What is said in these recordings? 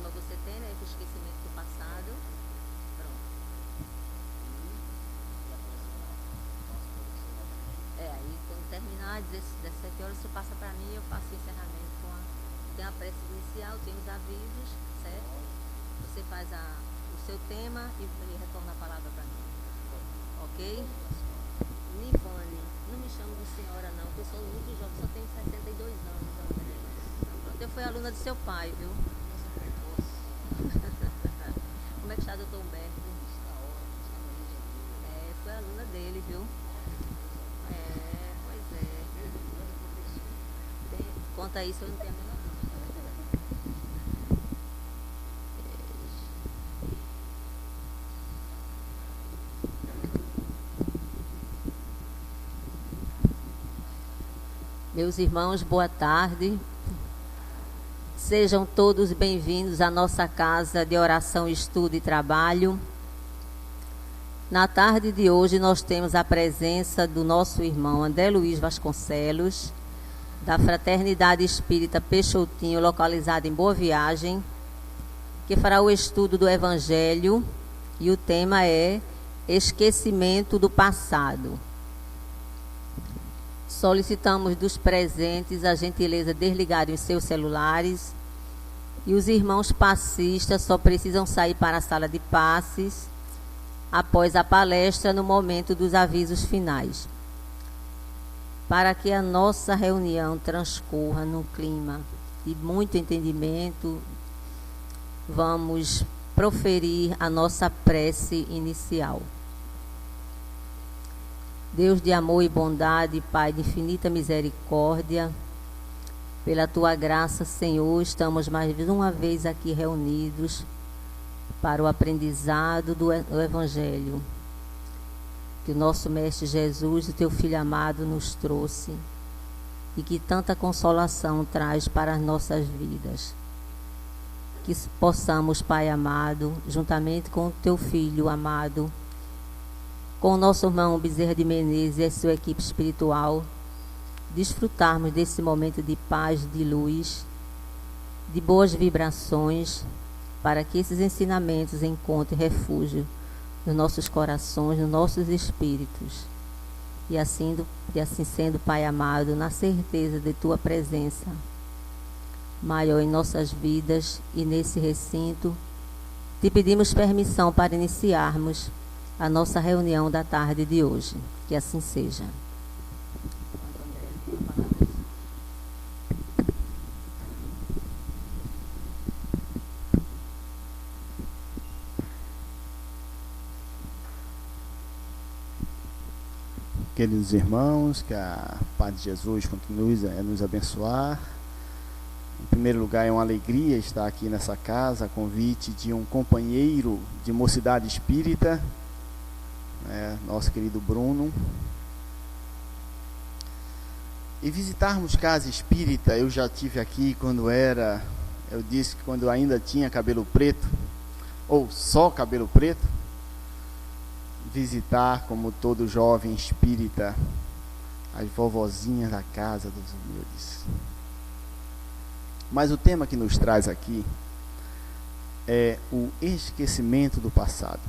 tema você tem, né? O esquecimento do passado. Pronto. Aí quando terminar, às 17 horas, você passa para mim e eu faço o encerramento com a. Tem a prece inicial, tem os avisos, certo? Você faz o seu tema e retorna a palavra para mim. Ok? Nivane, não me chamo de senhora não, porque eu sou muito jovem, só tenho 72 anos, André. Eu fui aluna do seu pai, viu? Como é que está, doutor Humberto? Foi aluna dele, viu? Pois é. Conta isso, eu não tenho a menor dúvida. Meus irmãos, boa tarde. Sejam todos bem-vindos à nossa casa de oração, estudo e trabalho. Na tarde de hoje nós temos a presença do nosso irmão André Luiz Vasconcelos, da Fraternidade Espírita Peixotinho, localizada em Boa Viagem, que fará o estudo do Evangelho, e o tema é Esquecimento do Passado. Solicitamos dos presentes a gentileza de desligarem os seus celulares, e os irmãos passistas só precisam sair para a sala de passes após a palestra, no momento dos avisos finais, para que a nossa reunião transcorra num clima de muito entendimento. Vamos proferir a nossa prece inicial. Deus de amor e bondade, Pai de infinita misericórdia, pela Tua graça, Senhor, estamos mais uma vez aqui reunidos para o aprendizado do Evangelho que o nosso Mestre Jesus, o Teu Filho amado, nos trouxe e que tanta consolação traz para as nossas vidas. Que possamos, Pai amado, juntamente com o Teu Filho amado, com o nosso irmão Bezerra de Menezes e a sua equipe espiritual, desfrutarmos desse momento de paz, de luz, de boas vibrações, para que esses ensinamentos encontrem refúgio nos nossos corações, nos nossos espíritos. E assim sendo, Pai amado, na certeza de Tua presença maior em nossas vidas e nesse recinto, te pedimos permissão para iniciarmos a nossa reunião da tarde de hoje. Que assim seja. Queridos irmãos, que a paz de Jesus continue a nos abençoar. Em primeiro lugar, é uma alegria estar aqui nessa casa, a convite de um companheiro de mocidade espírita, nosso querido Bruno. E visitarmos casa espírita, eu já tive aqui eu disse que quando ainda tinha cabelo preto, ou só cabelo preto, visitar, como todo jovem espírita, as vovozinhas da casa dos humildes. Mas o tema que nos traz aqui é o esquecimento do passado.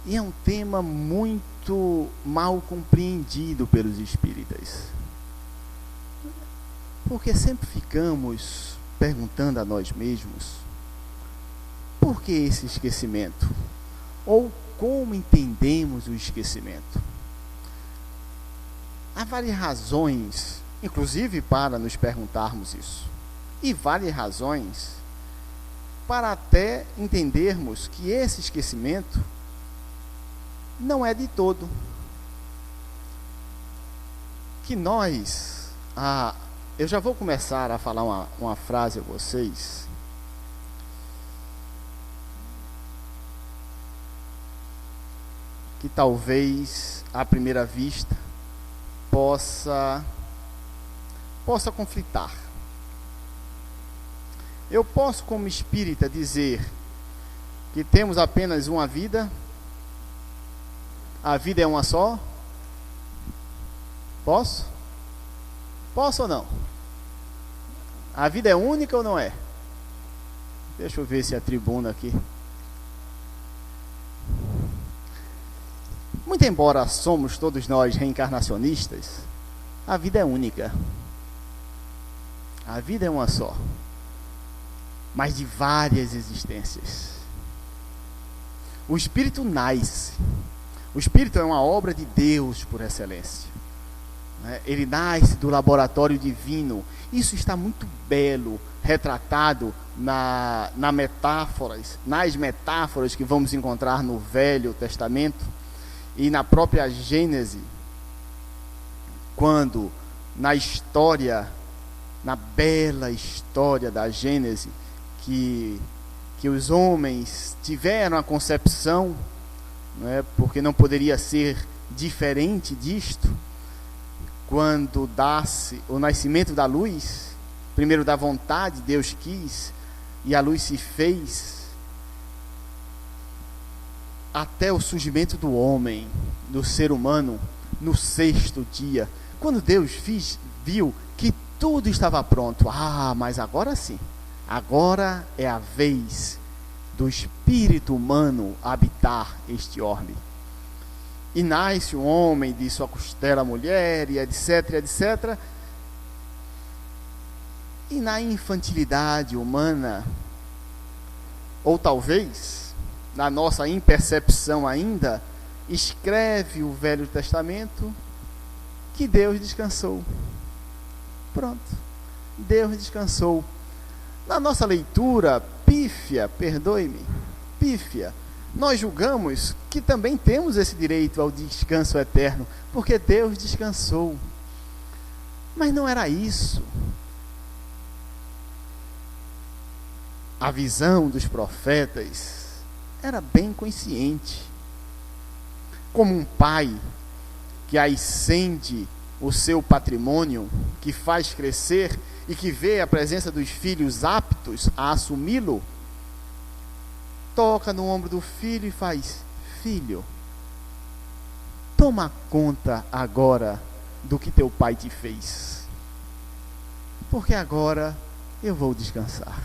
E é um tema muito mal compreendido pelos espíritas, porque sempre ficamos perguntando a nós mesmos: por que esse esquecimento? Ou como entendemos o esquecimento? Há várias razões, inclusive, para nos perguntarmos isso. E várias razões para até entendermos que esse esquecimento não é de todo. Que nós... eu já vou começar a falar uma frase a vocês. Que talvez, à primeira vista, possa conflitar. Eu posso, como espírita, dizer que temos apenas uma vida? A vida é uma só? Posso? Posso ou não? A vida é única ou não é? Deixa eu ver se a tribuna aqui. Muito embora somos todos nós reencarnacionistas, a vida é única. A vida é uma só, mas de várias existências. O Espírito nasce. O Espírito é uma obra de Deus por excelência. Ele nasce do laboratório divino. Isso está muito belo, retratado nas metáforas que vamos encontrar no Velho Testamento e na própria Gênese, quando na bela história da Gênese, que os homens tiveram a concepção, porque não poderia ser diferente disto, quando dá-se o nascimento da luz, primeiro da vontade, Deus quis, e a luz se fez, até o surgimento do homem, do ser humano, no 6º dia, quando Deus viu que tudo estava pronto. Mas agora sim, agora é a vez do espírito humano habitar este orbe. E nasce um homem, de sua costela a mulher, e etc, etc. E na infantilidade humana, ou talvez na nossa impercepção ainda, escreve o Velho Testamento que Deus descansou. Pronto, Deus descansou. Na nossa leitura pífia, perdoe-me, pífia, nós julgamos que também temos esse direito ao descanso eterno, porque Deus descansou. Mas não era isso. A visão dos profetas era bem consciente. Como um pai que ascende o seu patrimônio, que faz crescer e que vê a presença dos filhos aptos a assumi-lo, toca no ombro do filho e faz: filho, toma conta agora do que teu pai te fez, porque agora eu vou descansar.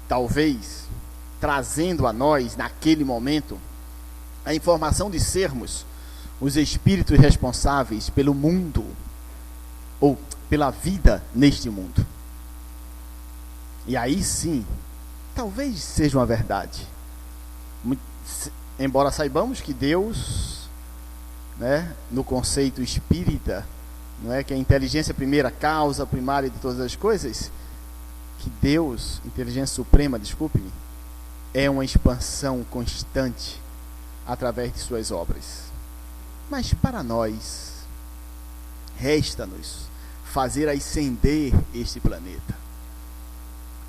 Talvez trazendo a nós naquele momento a informação de sermos os espíritos responsáveis pelo mundo, ou pela vida neste mundo. E aí sim, talvez seja uma verdade. Embora saibamos que Deus, no conceito espírita, que a inteligência primeira, causa primária de todas as coisas, que Deus, inteligência suprema, desculpe-me, é uma expansão constante através de suas obras. Mas para nós, resta-nos fazer ascender este planeta.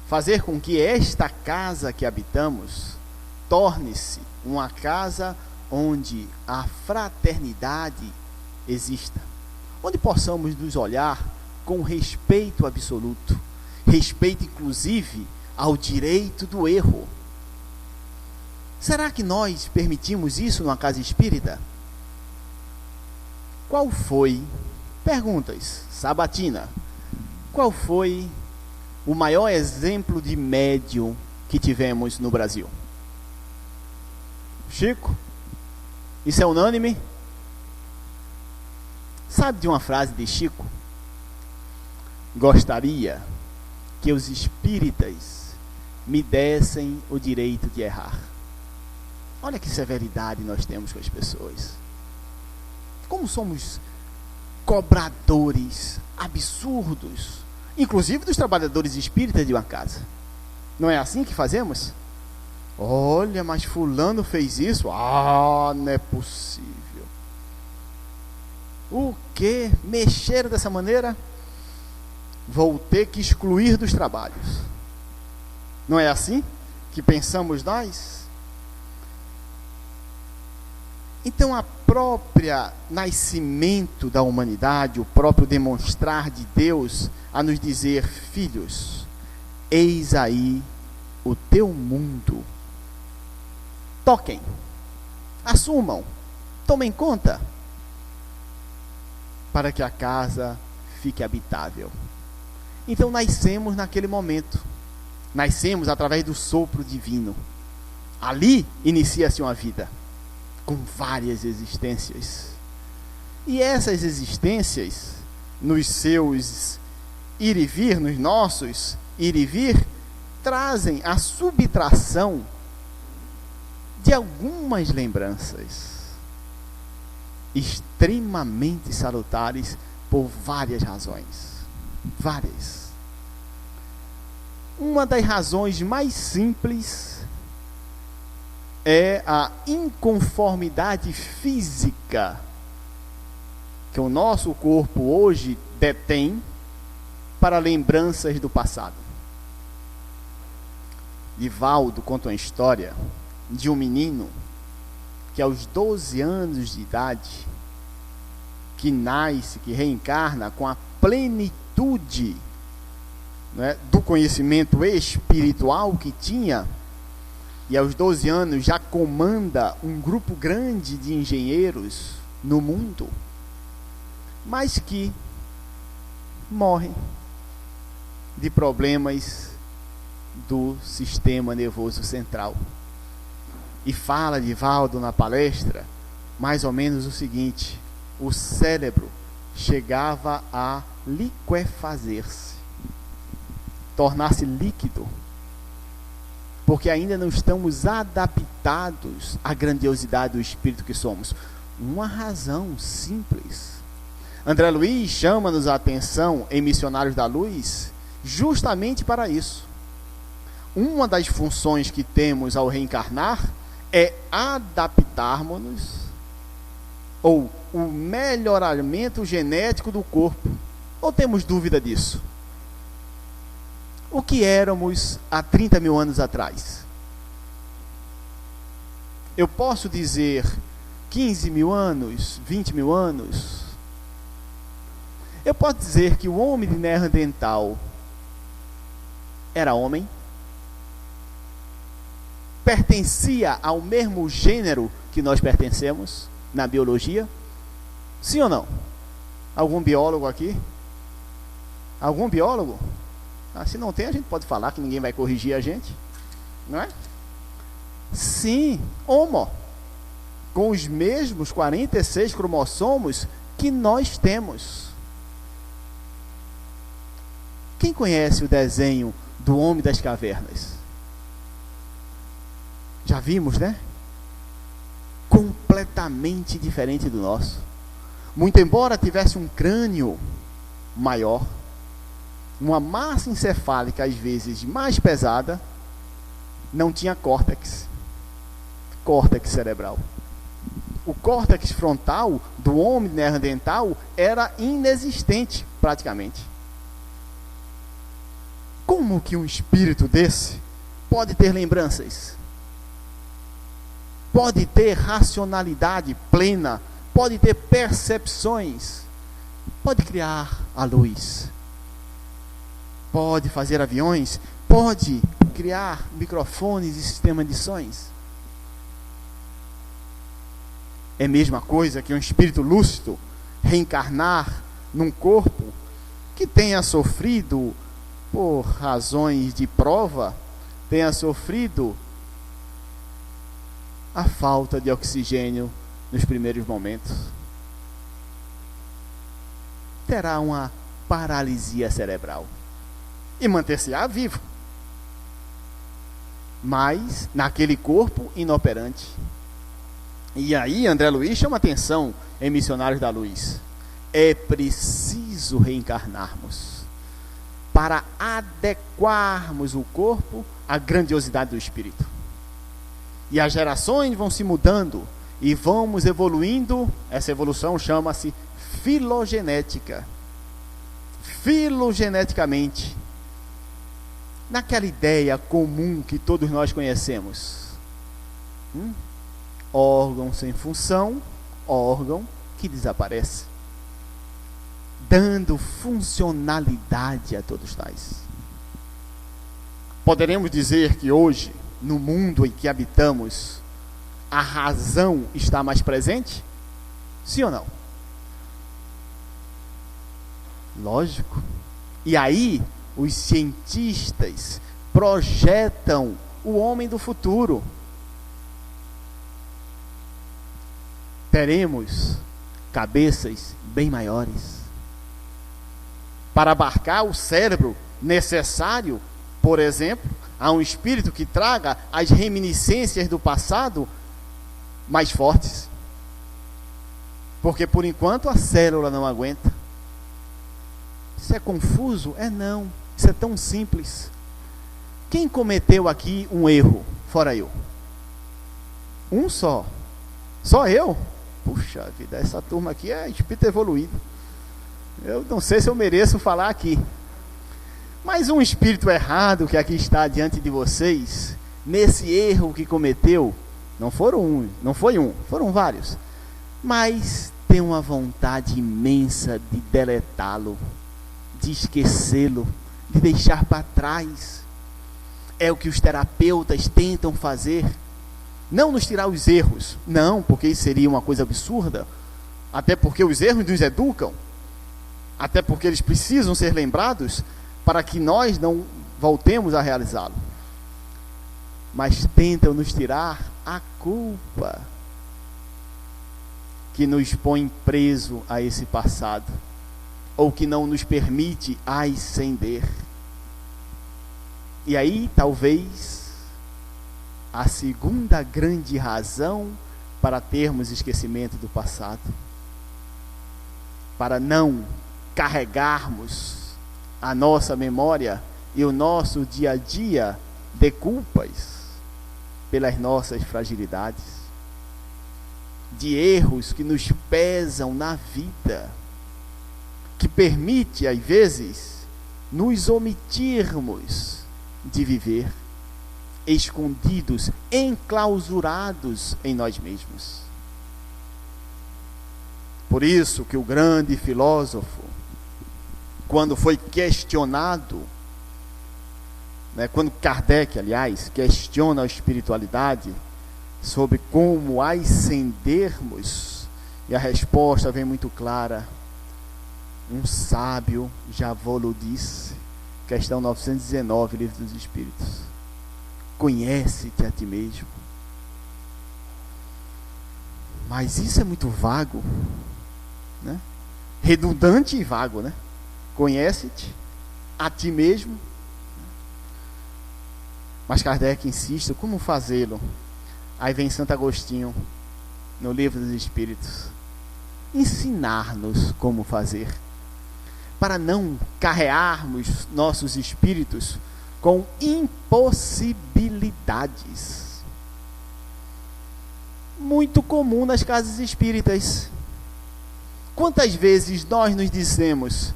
Fazer com que esta casa que habitamos torne-se uma casa onde a fraternidade exista. Onde possamos nos olhar com respeito absoluto. Respeito, inclusive, ao direito do erro. Será que nós permitimos isso numa casa espírita? Qual foi, perguntas, sabatina, qual foi o maior exemplo de médium que tivemos no Brasil? Chico? Isso é unânime? Sabe de uma frase de Chico? Gostaria que os espíritas me dessem o direito de errar. Olha que severidade nós temos com as pessoas. Como somos cobradores absurdos, inclusive dos trabalhadores espíritas de uma casa. Não é assim que fazemos? Olha, mas fulano fez isso. Não é possível. O quê? Mexeram dessa maneira? Vou ter que excluir dos trabalhos. Não é assim que pensamos nós? Então, a própria nascimento da humanidade, o próprio demonstrar de Deus a nos dizer: filhos, eis aí o teu mundo. Toquem, assumam, tomem conta, para que a casa fique habitável. Então nascemos naquele momento. Nascemos através do sopro divino. Ali inicia-se uma vida, com várias existências. E essas existências, nos seus ir e vir, nos nossos ir e vir, trazem a subtração de algumas lembranças extremamente salutares por várias razões. Várias. Uma das razões mais simples é a inconformidade física que o nosso corpo hoje detém para lembranças do passado. Divaldo conta uma história de um menino que aos 12 anos de idade, que nasce, que reencarna com a plenitude, né, do conhecimento espiritual que tinha, e aos 12 anos já comanda um grupo grande de engenheiros no mundo, mas que morre de problemas do sistema nervoso central. E fala Divaldo na palestra mais ou menos o seguinte: o cérebro chegava a liquefazer-se, tornar-se líquido, porque ainda não estamos adaptados à grandiosidade do espírito que somos. Uma razão simples. André Luiz chama-nos a atenção em Missionários da Luz justamente para isso. Uma das funções que temos ao reencarnar é adaptarmos-nos, ou o melhoramento genético do corpo. Ou temos dúvida disso? O que éramos há 30 mil anos atrás? Eu posso dizer 15 mil anos, 20 mil anos? Eu posso dizer que o homem de Neandertal era homem? Pertencia ao mesmo gênero que nós pertencemos na biologia? Sim ou não? Algum biólogo aqui? Algum biólogo? Se não tem, a gente pode falar que ninguém vai corrigir a gente, não é? Sim, homo, com os mesmos 46 cromossomos que nós temos. Quem conhece o desenho do Homem das Cavernas? Já vimos, né? Completamente diferente do nosso. Muito embora tivesse um crânio maior, uma massa encefálica às vezes mais pesada, não tinha córtex cerebral. O córtex frontal do homem neandertal era inexistente praticamente. Como que um espírito desse pode ter lembranças? Pode ter racionalidade plena, pode ter percepções, pode criar a luz, pode fazer aviões, pode criar microfones e sistema de sons. É a mesma coisa que um espírito lúcido reencarnar num corpo que tenha sofrido, por razões de prova, tenha sofrido a falta de oxigênio nos primeiros momentos. Terá uma paralisia cerebral e manter-se-á vivo, mas naquele corpo inoperante. E aí André Luiz chama atenção em Missionários da Luz: é preciso reencarnarmos para adequarmos o corpo à grandiosidade do espírito. E as gerações vão se mudando e vamos evoluindo. Essa evolução chama-se filogenética. Filogeneticamente, naquela ideia comum que todos nós conhecemos. Órgão sem função, órgão que desaparece, dando funcionalidade a todos nós. Poderemos dizer que hoje, no mundo em que habitamos, a razão está mais presente? Sim ou não? Lógico. E aí, os cientistas projetam o homem do futuro. Teremos cabeças bem maiores para abarcar o cérebro necessário, por exemplo, a um espírito que traga as reminiscências do passado mais fortes. Porque por enquanto a célula não aguenta. Isso é confuso? É não. Isso é tão simples. Quem cometeu aqui um erro, fora eu? Um só. Só eu? Puxa vida, essa turma aqui é espírito evoluído. Eu não sei se eu mereço falar aqui. Mas um espírito errado que aqui está diante de vocês, nesse erro que cometeu, não foi um, foram vários. Mas tem uma vontade imensa de deletá-lo, de esquecê-lo, de deixar para trás. É o que os terapeutas tentam fazer. Não nos tirar os erros, não, porque isso seria uma coisa absurda, até porque os erros nos educam, até porque eles precisam ser lembrados para que nós não voltemos a realizá-lo. Mas tentam nos tirar a culpa que nos põe preso a esse passado, ou que não nos permite ascender. E aí, talvez, a segunda grande razão para termos esquecimento do passado, para não carregarmos a nossa memória e o nosso dia a dia de culpas pelas nossas fragilidades, de erros que nos pesam na vida, que permite, às vezes, nos omitirmos de viver, escondidos, enclausurados em nós mesmos. Por isso que o grande filósofo, quando foi questionado, quando Kardec, aliás, questiona a espiritualidade sobre como ascendermos, e a resposta vem muito clara: um sábio já vos disse, questão 919, Livro dos Espíritos, conhece-te a ti mesmo. Mas isso é muito vago, né? Redundante e vago, né? Conhece-te a ti mesmo. Mas Kardec insiste, como fazê-lo? Aí vem Santo Agostinho, no Livro dos Espíritos, ensinar-nos como fazer, para não carregarmos nossos espíritos com impossibilidades. Muito comum nas casas espíritas. Quantas vezes nós nos dizemos: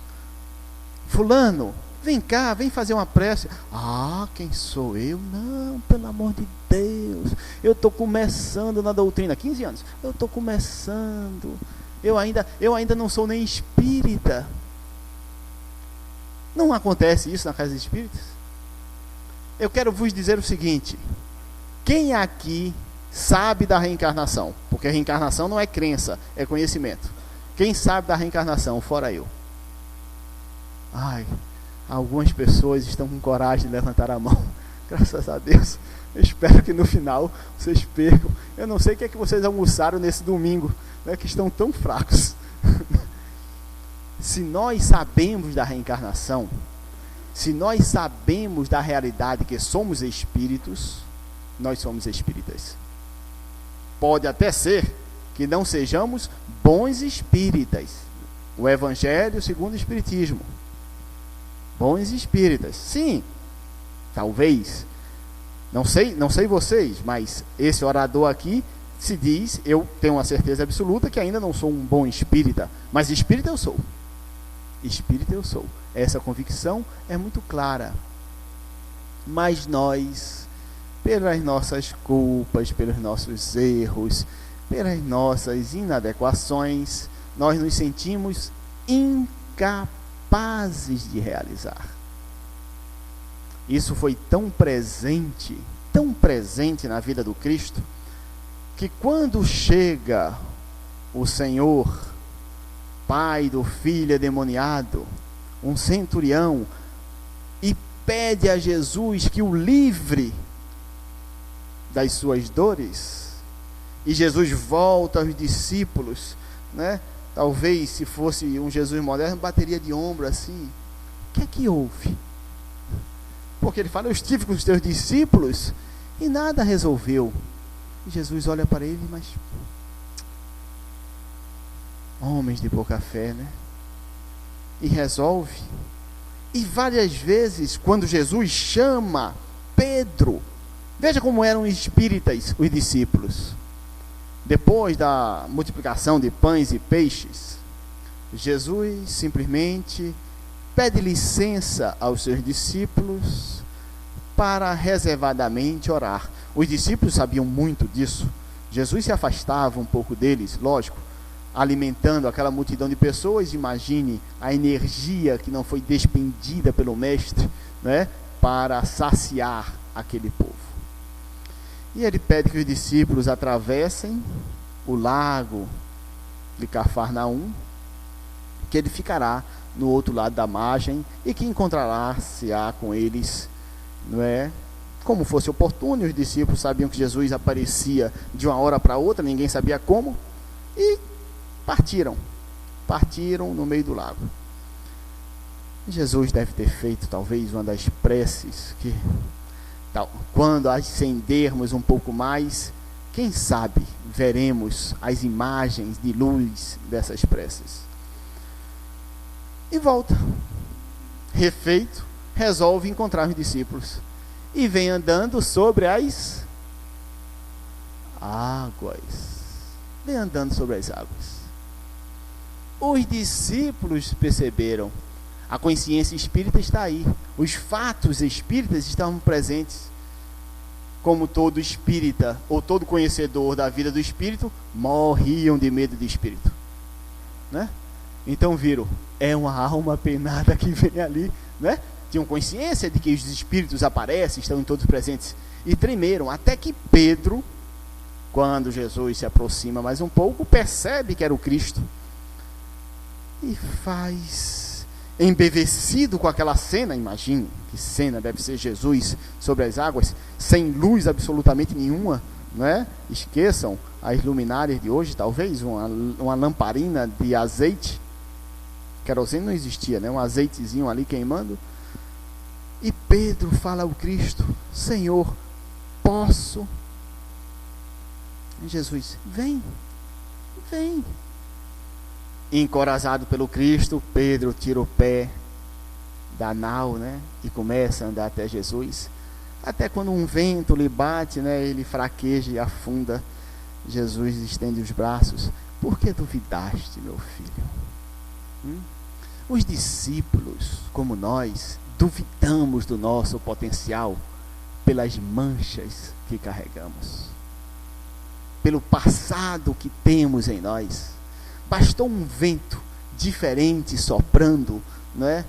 fulano, vem cá, vem fazer uma prece. Ah, quem sou eu? Não, pelo amor de Deus, eu estou começando na doutrina, 15 anos, eu estou começando, eu ainda não sou nem espírita. Não acontece isso na casa espírita? Eu quero vos dizer o seguinte: quem aqui sabe da reencarnação? Porque a reencarnação não é crença, é conhecimento. Quem sabe da reencarnação, fora eu? Ai, algumas pessoas estão com coragem de levantar a mão. Graças a Deus. Eu espero que no final vocês percam. Eu não sei o que é que vocês almoçaram nesse domingo, né, que estão tão fracos. Se nós sabemos da reencarnação, se nós sabemos da realidade que somos espíritos, nós somos espíritas. Pode até ser que não sejamos bons espíritas. O Evangelho segundo o Espiritismo. Bons espíritas. Sim, talvez. Não sei vocês, mas esse orador aqui se diz, eu tenho uma certeza absoluta que ainda não sou um bom espírita, mas espírita eu sou. Espírita eu sou. Essa convicção é muito clara. Mas nós, pelas nossas culpas, pelos nossos erros, pelas nossas inadequações, nós nos sentimos incapazes de realizar. Isso foi tão presente na vida do Cristo, que quando chega o Senhor, pai do filho endemoniado, um centurião, e pede a Jesus que o livre das suas dores. E Jesus volta aos discípulos, né? Talvez se fosse um Jesus moderno, bateria de ombro assim. O que é que houve? Porque ele fala: eu estive com os teus discípulos e nada resolveu. E Jesus olha para ele, mas homens de pouca fé, né? E resolve. E várias vezes, quando Jesus chama Pedro, veja como eram espíritas os discípulos. Depois da multiplicação de pães e peixes, Jesus simplesmente pede licença aos seus discípulos para reservadamente orar. Os discípulos sabiam muito disso. Jesus se afastava um pouco deles, lógico, alimentando aquela multidão de pessoas. Imagine a energia que não foi despendida pelo mestre, né, para saciar aquele povo. E ele pede que os discípulos atravessem o lago de Cafarnaum, que ele ficará no outro lado da margem e que encontrará-se-á com eles, não é, como fosse oportuno. Os discípulos sabiam que Jesus aparecia de uma hora para outra, ninguém sabia como, e partiram no meio do lago. Jesus deve ter feito talvez uma das preces que, quando ascendermos um pouco mais, quem sabe veremos as imagens de luz dessas preces. E volta, refeito, resolve encontrar os discípulos e vem andando sobre as águas. Vem andando sobre as águas. Os discípulos perceberam, a consciência espírita está aí, os fatos espíritas estavam presentes. Como todo espírita ou todo conhecedor da vida do espírito, morriam de medo de espírito, né? Então viram, é uma alma penada que vem ali, né? Tinham consciência de que os espíritos aparecem, estão em todos presentes, e tremeram, até que Pedro, quando Jesus se aproxima mais um pouco, percebe que era o Cristo, e faz, embevecido com aquela cena, imagine que cena deve ser Jesus sobre as águas, sem luz absolutamente nenhuma, né? Esqueçam as luminárias de hoje, talvez uma lamparina de azeite, querosene não existia, né? Um azeitezinho ali queimando, e Pedro fala ao Cristo: Senhor, posso? E Jesus: vem. Encorajado pelo Cristo, Pedro tira o pé da nau, né, e começa a andar até Jesus, até quando um vento lhe bate, né, ele fraqueja e afunda. Jesus estende os braços: por que duvidaste, meu filho? Os discípulos, como nós, duvidamos do nosso potencial pelas manchas que carregamos, pelo passado que temos em nós. Bastou um vento diferente soprando, não é?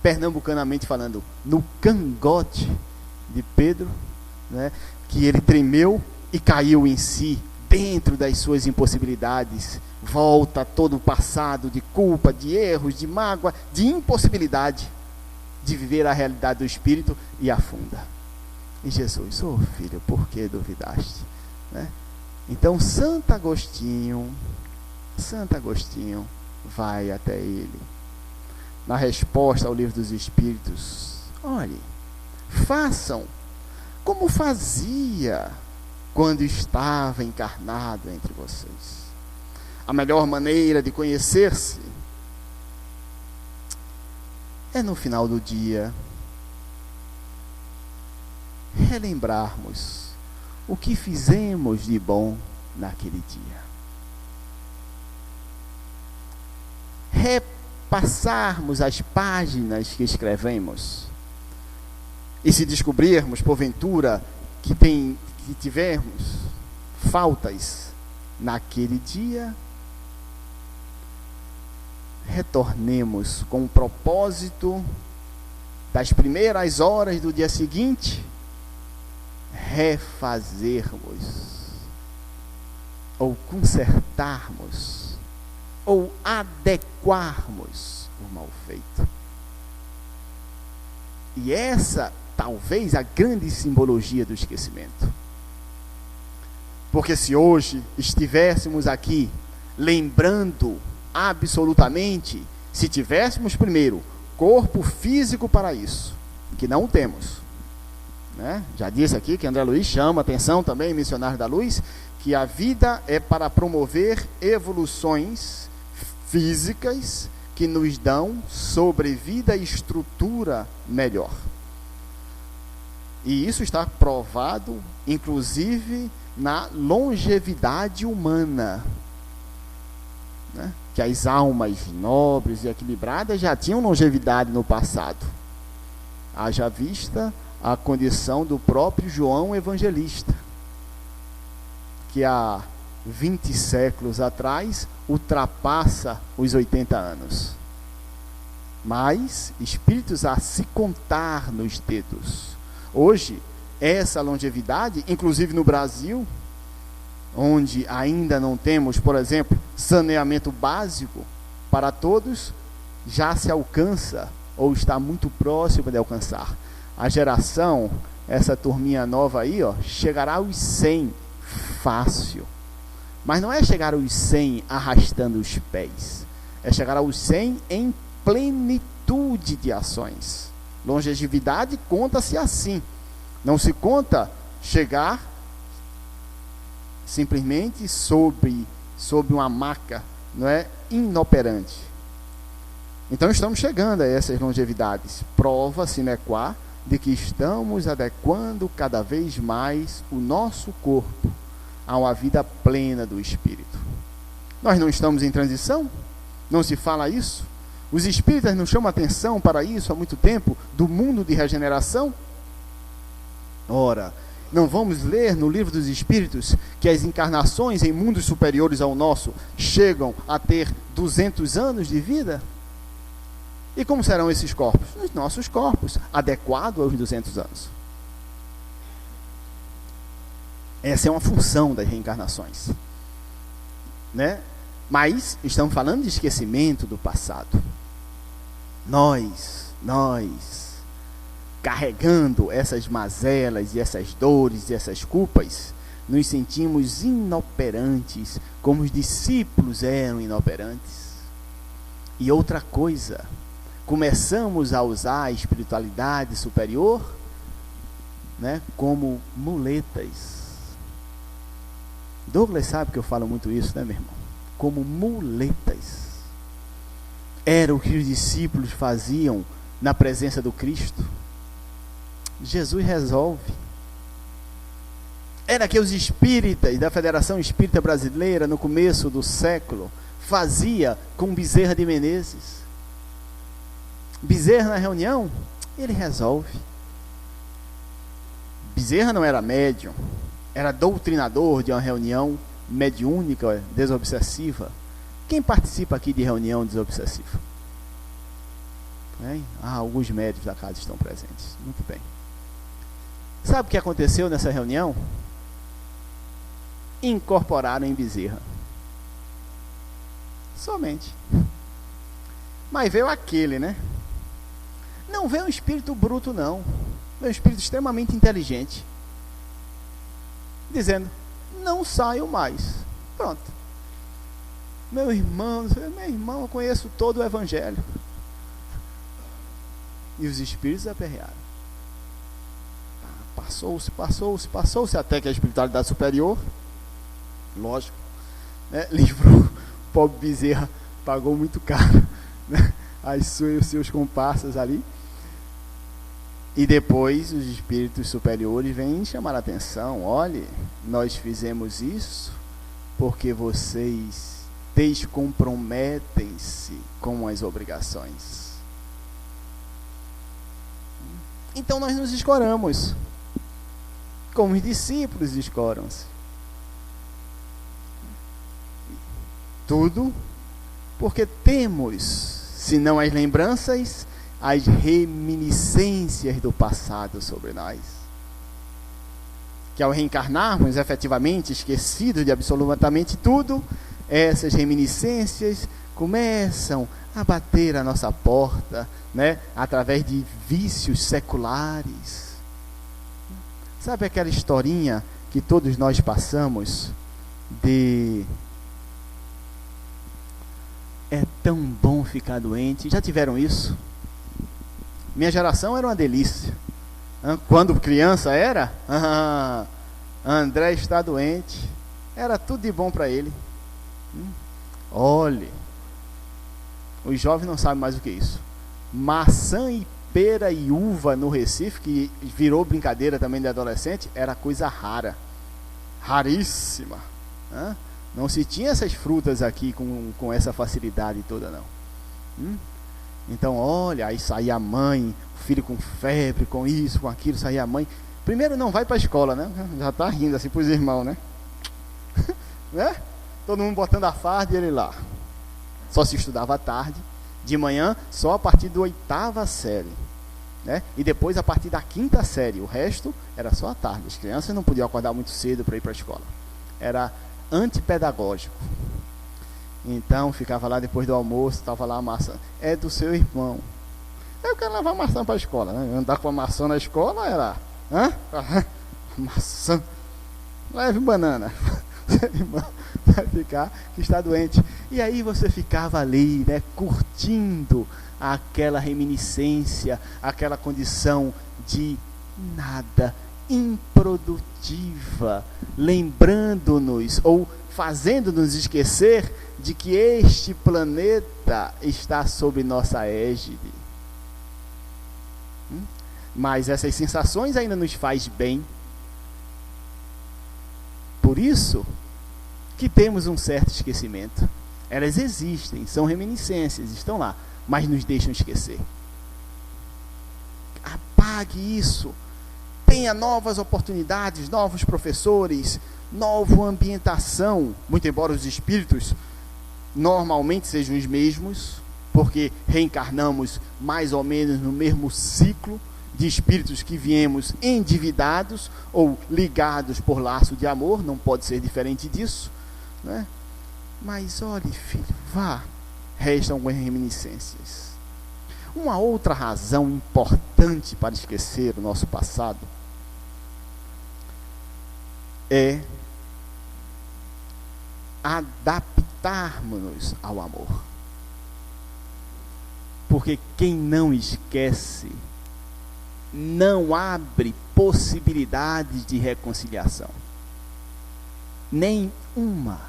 Pernambucanamente falando, no cangote de Pedro, né? Que ele tremeu e caiu em si, dentro das suas impossibilidades. Volta todo o passado de culpa, de erros, de mágoa, de impossibilidade de viver a realidade do Espírito, e afunda. E Jesus: oh filho, por que duvidaste? Né? Então Santo Agostinho vai até ele, na resposta ao Livro dos Espíritos: olhe, façam como fazia quando estava encarnado entre vocês. A melhor maneira de conhecer-se é, no final do dia, relembrarmos o que fizemos de bom naquele dia. Repassarmos as páginas que escrevemos. E se descobrirmos, porventura, que tivermos faltas naquele dia, retornemos com o propósito das primeiras horas do dia seguinte, refazermos, ou consertarmos, ou adequarmos o mal feito. E essa, talvez, a grande simbologia do esquecimento. Porque se hoje estivéssemos aqui lembrando absolutamente, se tivéssemos primeiro corpo físico para isso, que não temos, né? Já disse aqui que André Luiz chama atenção também, missionário da luz, que a vida é para promover evoluções físicas que nos dão sobrevida e estrutura melhor. E isso está provado, inclusive, na longevidade humana, né? Que as almas nobres e equilibradas já tinham longevidade no passado. Haja vista a condição do próprio João Evangelista, que há 20 séculos atrás ultrapassa os 80 anos. Mas espíritos a se contar nos dedos. Hoje, essa longevidade, inclusive no Brasil, onde ainda não temos, por exemplo, saneamento básico para todos, já se alcança ou está muito próximo de alcançar. A geração, essa turminha nova aí, ó, chegará aos 100 fácil. Mas não é chegar aos 100 arrastando os pés. É chegar aos 100 em plenitude de ações. Longevidade conta-se assim. Não se conta chegar simplesmente sob uma maca, não é, inoperante. Então estamos chegando a essas longevidades. Prova sine qua de que estamos adequando cada vez mais o nosso corpo a uma vida plena do Espírito. Nós não estamos em transição? Não se fala isso? Os espíritas não chamam atenção para isso há muito tempo, do mundo de regeneração? Ora, não vamos ler no livro dos Espíritos que as encarnações em mundos superiores ao nosso chegam a ter 200 anos de vida? E como serão esses corpos? Os nossos corpos, adequados aos 200 anos. Essa é uma função das reencarnações, né? Mas estamos falando de esquecimento do passado. Nós, carregando essas mazelas e essas dores e essas culpas, nos sentimos inoperantes, como os discípulos eram inoperantes. E outra coisa, começamos a usar a espiritualidade superior, né, como muletas. Douglas sabe que eu falo muito isso, né, meu irmão? Como muletas. Era o que os discípulos faziam na presença do Cristo. Jesus resolve. Era que os espíritas da Federação Espírita Brasileira, no começo do século, fazia com Bezerra de Menezes. Bezerra na reunião, ele resolve. Bezerra não era médium, era doutrinador de uma reunião mediúnica, desobsessiva. Quem participa aqui de reunião desobsessiva? Alguns médios da casa estão presentes. Muito bem. Sabe o que aconteceu nessa reunião? Incorporaram em Bezerra. Somente. Mas veio aquele, né? Não veio um espírito bruto, não. Veio um espírito extremamente inteligente. Dizendo, não saio mais. Pronto. Meu irmão, eu conheço todo o Evangelho. E os espíritos aperrearam. Passou-se, até que a espiritualidade superior, lógico, né, livrou o pobre Bezerra, pagou muito caro, né, os seus comparsas ali. E depois os espíritos superiores vêm chamar a atenção. Olhe, nós fizemos isso porque vocês descomprometem-se com as obrigações. Então nós nos escoramos, como os discípulos escoram-se. Tudo porque temos, se não as lembranças, as reminiscências do passado sobre nós. Que ao reencarnarmos, efetivamente, esquecidos de absolutamente tudo, essas reminiscências começam a bater a nossa porta, né? Através de vícios seculares. Sabe aquela historinha que todos nós passamos de é tão bom ficar doente? Já tiveram isso? Minha geração era uma delícia. Quando criança era, André está doente, era tudo de bom para ele. Olhe, os jovens não sabem mais o que é isso. Maçã e pera e uva no Recife, que virou brincadeira também de adolescente, era coisa rara, raríssima. Não se tinha essas frutas aqui com essa facilidade toda, não. Então, olha, aí saía a mãe, o filho com febre, com isso, com aquilo, saía a mãe. Primeiro não vai para a escola, né? Já está rindo assim para os irmãos, né? Né? Todo mundo botando a farda e ele lá. Só se estudava à tarde, de manhã só a partir da 8ª série, né? E depois a partir da 5ª série. O resto era só à tarde. As crianças não podiam acordar muito cedo para ir para a escola. Era antipedagógico. Então ficava lá depois do almoço, estava lá a maçã. É do seu irmão. Eu quero levar maçã para a escola, né? Andar com a maçã na escola era maçã. Leve banana. Seu irmão vai ficar que está doente. E aí você ficava ali, né, curtindo aquela reminiscência, aquela condição de nada, improdutiva, lembrando-nos ou fazendo-nos esquecer de que este planeta está sob nossa égide. Mas essas sensações ainda nos faz bem. Por isso que temos um certo esquecimento. Elas existem, são reminiscências, estão lá, mas nos deixam esquecer. Apague isso. Tenha novas oportunidades, novos professores, nova ambientação, muito embora os espíritos normalmente sejam os mesmos, porque reencarnamos mais ou menos no mesmo ciclo de espíritos que viemos endividados ou ligados por laço de amor, não pode ser diferente disso, né? Mas olhe, filho, vá, restam algumas reminiscências. Uma outra razão importante para esquecer o nosso passado é adaptarmos-nos ao amor. Porque quem não esquece não abre possibilidades de reconciliação. Nenhuma.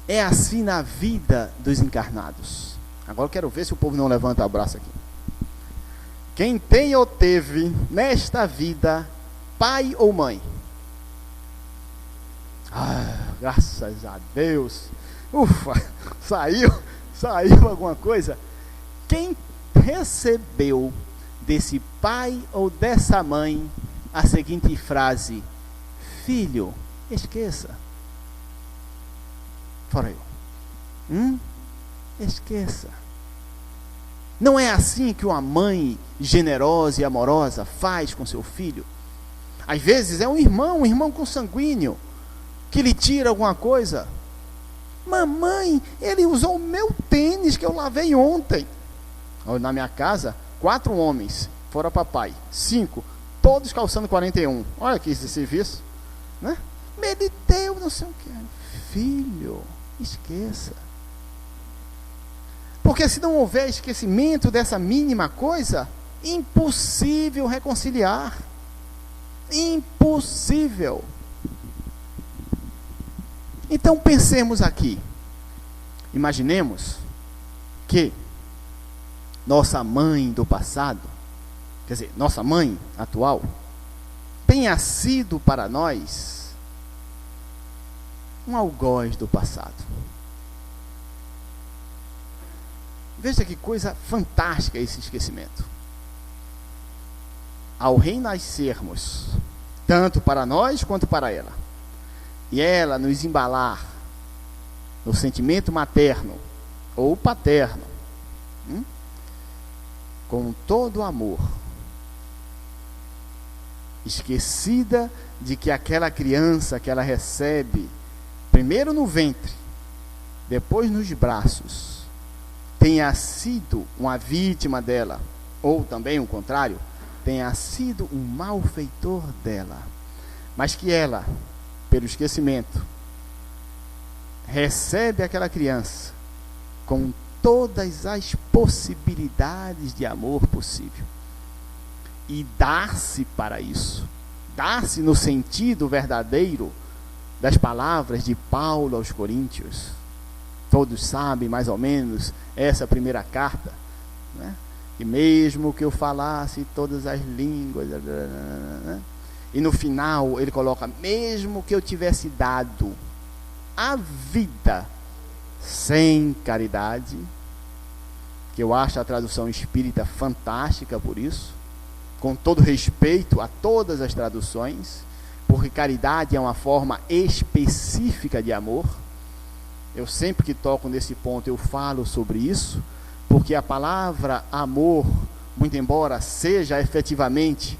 É assim na vida dos encarnados. Agora eu quero ver se o povo não levanta o braço aqui. Quem tem ou teve nesta vida pai ou mãe? Graças a Deus. Ufa, saiu alguma coisa. Quem recebeu desse pai ou dessa mãe a seguinte frase: filho, esqueça. Fora eu. Esqueça. Não é assim que uma mãe generosa e amorosa faz com seu filho? Às vezes é um irmão consanguíneo, que lhe tira alguma coisa. Mamãe, ele usou o meu tênis que eu lavei ontem. Na minha casa, 4 homens, fora papai, 5, todos calçando 41. Olha que esse serviço, né? Ele deu, não sei o que. Filho, esqueça. Porque se não houver esquecimento dessa mínima coisa, impossível reconciliar. Impossível. Então pensemos aqui. Imaginemos que nossa mãe do passado, quer dizer, nossa mãe atual, tenha sido para nós um algoz do passado. Veja que coisa fantástica esse esquecimento. Ao renascermos, tanto para nós quanto para ela, e ela nos embalar no sentimento materno ou paterno, com todo o amor, esquecida de que aquela criança que ela recebe, primeiro no ventre, depois nos braços, tenha sido uma vítima dela, ou também o contrário, tenha sido um malfeitor dela, mas que ela, pelo esquecimento, recebe aquela criança com todas as possibilidades de amor possível e dá-se para isso, dá-se no sentido verdadeiro das palavras de Paulo aos Coríntios. Todos sabem mais ou menos essa primeira carta, né? E mesmo que eu falasse todas as línguas, né? E no final ele coloca, mesmo que eu tivesse dado a vida sem caridade, que eu acho a tradução espírita fantástica por isso, com todo respeito a todas as traduções, porque caridade é uma forma específica de amor. Eu sempre que toco nesse ponto eu falo sobre isso, porque a palavra amor, muito embora seja efetivamente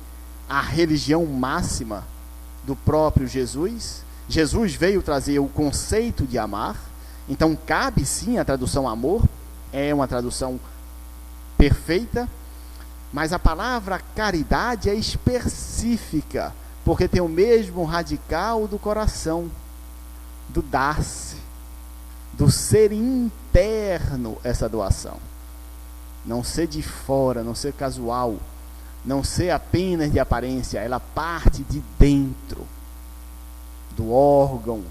a religião máxima do próprio Jesus, Jesus veio trazer o conceito de amar, então cabe sim a tradução amor, é uma tradução perfeita, mas a palavra caridade é específica, porque tem o mesmo radical do coração, do dar-se, do ser interno essa doação. Não ser de fora, não ser casual, não ser apenas de aparência, ela parte de dentro do órgão.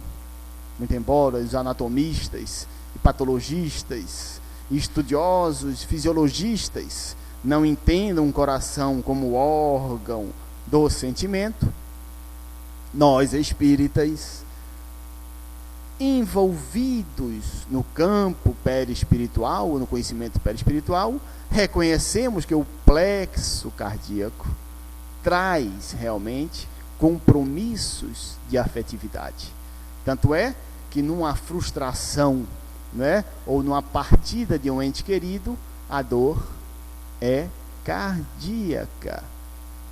Muito embora os anatomistas, e patologistas, e estudiosos, fisiologistas não entendam o coração como órgão do sentimento, nós espíritas, envolvidos no campo perispiritual, no conhecimento perispiritual, reconhecemos que o plexo cardíaco traz realmente compromissos de afetividade. Tanto é que numa frustração, né, ou numa partida de um ente querido, a dor é cardíaca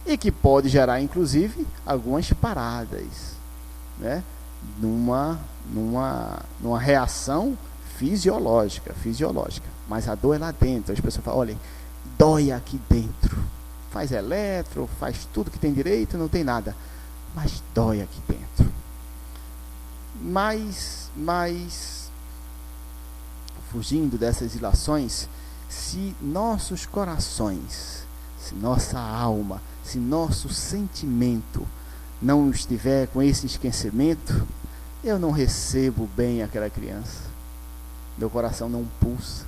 e que pode gerar inclusive algumas paradas, né, numa reação fisiológica, mas a dor é lá dentro. As pessoas falam, olha, dói aqui dentro, faz eletro, faz tudo que tem direito, não tem nada, mas dói aqui dentro. Mas fugindo dessas ilações, se nossos corações, se nossa alma, se nosso sentimento não estiver com esse esquecimento, eu não recebo bem aquela criança, meu coração não pulsa.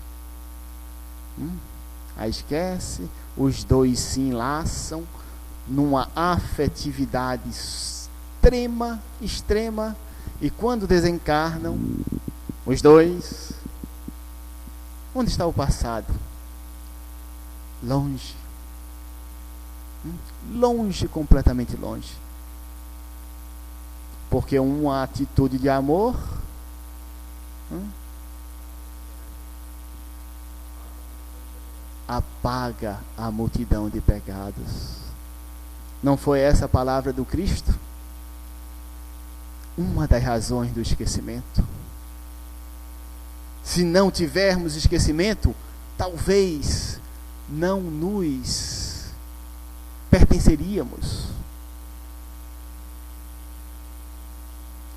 Aí esquece, os dois se enlaçam numa afetividade extrema, e quando desencarnam, os dois, onde está o passado? Longe, completamente longe, porque uma atitude de amor apaga a multidão de pecados. Não foi essa a palavra do Cristo? Uma das razões do esquecimento. Se não tivermos esquecimento, talvez não nos pertenceríamos.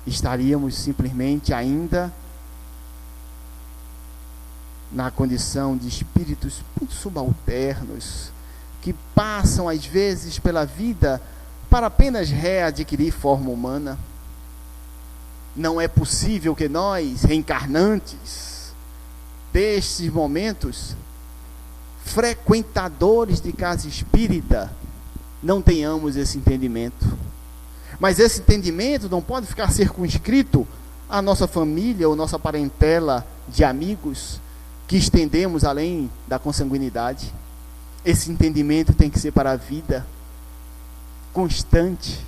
Estaríamos simplesmente ainda na condição de espíritos muito subalternos, que passam às vezes pela vida para apenas readquirir forma humana. Não é possível que nós, reencarnantes, destes momentos, frequentadores de casa espírita, não tenhamos esse entendimento. Mas esse entendimento não pode ficar circunscrito à nossa família ou nossa parentela de amigos, que estendemos além da consanguinidade. Esse entendimento tem que ser para a vida constante.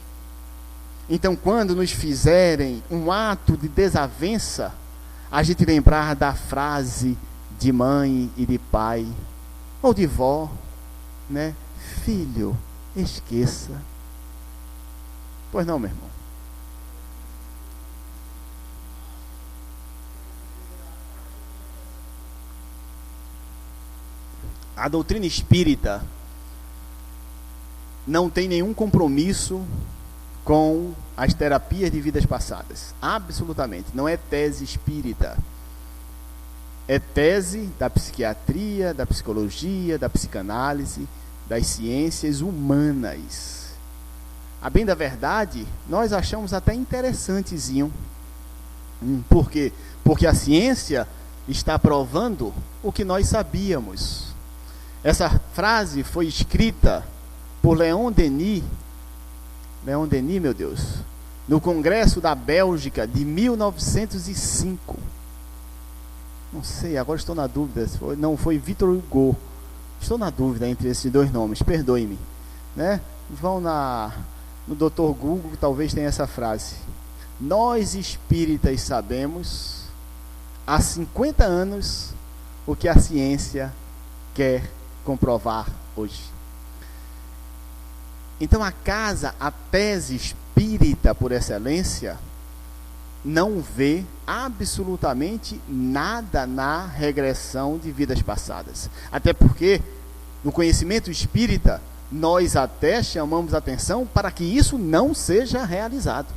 Então, quando nos fizerem um ato de desavença, a gente lembrar da frase de mãe e de pai, ou de vó, né? Filho, esqueça. Pois não, meu irmão. A doutrina espírita não tem nenhum compromisso com as terapias de vidas passadas. Absolutamente. Não é tese espírita. É tese da psiquiatria, da psicologia, da psicanálise, das ciências humanas. A bem da verdade, nós achamos até interessantezinho. Por quê? Porque a ciência está provando o que nós sabíamos. Essa frase foi escrita por Leon Denis, meu Deus, no Congresso da Bélgica de 1905. Não sei, agora estou na dúvida. Foi Victor Hugo. Estou na dúvida entre esses dois nomes, perdoe-me. Né? Vão no Dr. Google, talvez tenha essa frase. Nós espíritas sabemos há 50 anos o que a ciência quer comprovar hoje. Então a tese espírita por excelência não vê absolutamente nada na regressão de vidas passadas. Até porque no conhecimento espírita nós até chamamos atenção para que isso não seja realizado.